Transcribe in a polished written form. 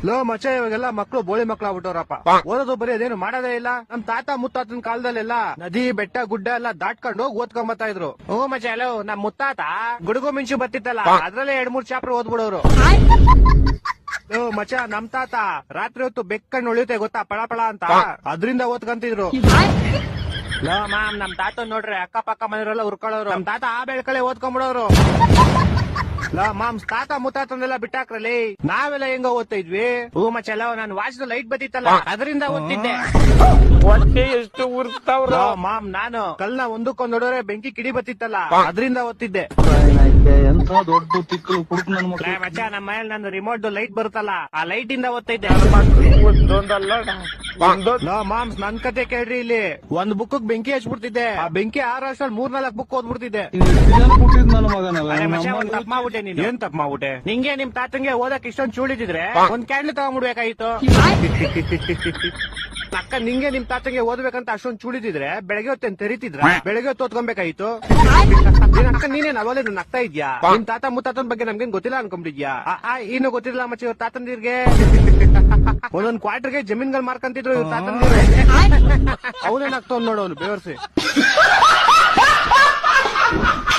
Low ಮಚ್ಚ ಇವಾಗೆಲ್ಲ ಮಕ್ಳು ಬೋಳಿ ಮಕ್ಳು ಆಗ್ಬಿಟ್ಟವ್ರಪ್ಪ. ಓದೋದು ಬರೀ ಅದೇನು ಮಾಡೋದೇ ಇಲ್ಲ. ನಮ್ ತಾತ ಮುತ್ತಾತನ ಕಾಲದಲ್ಲೆಲ್ಲ ನದಿ ಬೆಟ್ಟ ಗುಡ್ಡ ಎಲ್ಲ ದಾಟ್ಕೊಂಡು ಹೋಗಿ ಓದ್ಕೊಂಬತ್ತಾ ಇದ್ರು. ಹ್ಞೂ ಮಚ್ಚ ಹಲೋ ನಮ್ ಮುತ್ತಾತ ಗುಡುಗು ಮಿಂಚು ಬರ್ತಿತ್ತಲ್ಲ ಅದ್ರಲ್ಲೇ 2-3 ಚಾಪ್ಟರ್ ಓದ್ಬಿಡೋರು. ಮಚ್ಚ ನಮ್ ತಾತ ರಾತ್ರಿ ಹೊತ್ತು ಬೆಕ್ಕಣ್ಣು ಉಳಿಯುತ್ತೆ ಗೊತ್ತಾ ಪಳ ಪಳ ಅಂತ ಅದ್ರಿಂದ ಓದ್ಕಂತಿದ್ರು. ಲೋ ಮಾಮ್ ನಮ್ ತಾತ ನೋಡ್ರಿ ಅಕ್ಕ ಪಕ್ಕ ಮನೆಯವರೆಲ್ಲ ಉರ್ಕೊಳ್ಳೋರು. ನಮ್ ತಾತ ಆ ಬೆಳ್ಕಳೆ ಓದ್ಕೊಂಡ್ಬಿಡೋರು. ಲೋ ಮಾಮ್ ತಾತ ಮುತ್ತಾತನೆಲ್ಲ ಬಿಟ್ಟಾಕ್ರಲ್ಲಿ ನಾವೆಲ್ಲ ಹೆಂಗ ಓದ್ತಾ ಇದ್ವಿ. ಹೂ ಮಚ್ಚ ನಾನು ವಾಚ್ದ ಲೈಟ್ ಬತ್ತಿತ್ತಲ್ಲ ಅದರಿಂದ ಓದ್ತಿದ್ದೆ. ಎಷ್ಟು ಉರ್ತಾವ್ರ ಮಾಮ್ ನಾನು ಕಲ್ನ ಒಂದಕ್ಕೊಂದ್ ನೋಡೋರೆ ಬೆಂಕಿ ಕಿಡಿ ಬತ್ತಿತ್ತಲ್ಲ ಅದರಿಂದ ಓದ್ತಿದ್ದೆ. ಎಂತ ದೊಡ್ಡ ತಿಕ್ಕಲು ಕುಡುಕ್ ನನ್ ಮಕ್ಳು. ಮಚ್ಚ ನಮ್ಮ ಮನೇಲಿ ನಂದು ರಿಮೋಟ್ ಲೈಟ್ ಬರುತ್ತಲ್ಲ ಆ ಲೈಟ್ ಇಂದ ಓದ್ತೈತೆ. ಒಂದೊಂದಲ್ಲ ಲೋ ಮಾಮ್ಸ್ ನನ್ ಕತೆ ಕೇಳ್ರಿ ಇಲ್ಲಿ ಒಂದ್ ಬುಕ್ ಬೆಂಕಿ ಹಚ್ಬಿಡ್ತಿದ್ದೆ. ಆ ಬೆಂಕಿ 6 ವರ್ಷದಲ್ಲಿ 3-4 ಬುಕ್ ಓದ್ಬಿಡ್ತಿದ್ದೆ. ನನ್ನ ಮಗನಲ್ಲ ತಪ್ಪ ಮಾಡ್ಬಿಟ್ಟೆ ನೀನು. ಏನ್ ತಪ್ಪ ಮಾಡ್ಬಿಟ್ಟೆ? ನಿಂಗೆ ನಿಮ್ ತಾತಂಗೆ ಓದಕ್ ಇಷ್ಟೊಂದ್ ಚೂಳಿದ್ರೆ ಒಂದ್ ಕ್ಯಾಂಡ್ಲ್ ತಗೊಂಡ್ಬಿಡ್ಬೇಕಾಗಿತ್ತು. ಅಕ್ಕ ನಿಂಗೆ ನಿಮ್ ತಾತಂಗೆ ಓದ್ಬೇಕಂತ ಅಷ್ಟೊಂದ್ ಚೂಳಿದ್ರೆ ಬೆಳಗ್ಗೆ ಹೊತ್ತೇನ್ ತೆರಿತಿದ್ರ? ಬೆಳಗ್ಗೆ ಹೊತ್ತು ಓದ್ಕೊಬೇಕಾಗಿತ್ತು. ಅಕ್ಕ ನೀನೇನ್ ಅವಲೇ ನಗ್ತಾ ಇದ್ಯಾ? ನಿಮ್ ತಾತ ಮುತ್ತಾತನ ಬಗ್ಗೆ ನಮ್ಗೇನ್ ಗೊತ್ತಿಲ್ಲ ಅನ್ಕೊಂಬಿದ್ಯಾ? ಇನ್ನು ಗೊತ್ತಿಲ್ಲ ಮಚ್ಚ ಇವ್ರ ತಾತಂದಿರ್ಗೆ ಒಂದೊಂದ್ ಕ್ವಾರ್ಟರ್ಗೆ ಜಮೀನ್ಗಳು ಮಾರ್ಕಂತಿದ್ರು ಇವ್ರ ತಾತಂದಿರು. ಅವನೇನಾಗ್ತಾವ್ ನೋಡೋನು ಬೇವರ್ಸಿ.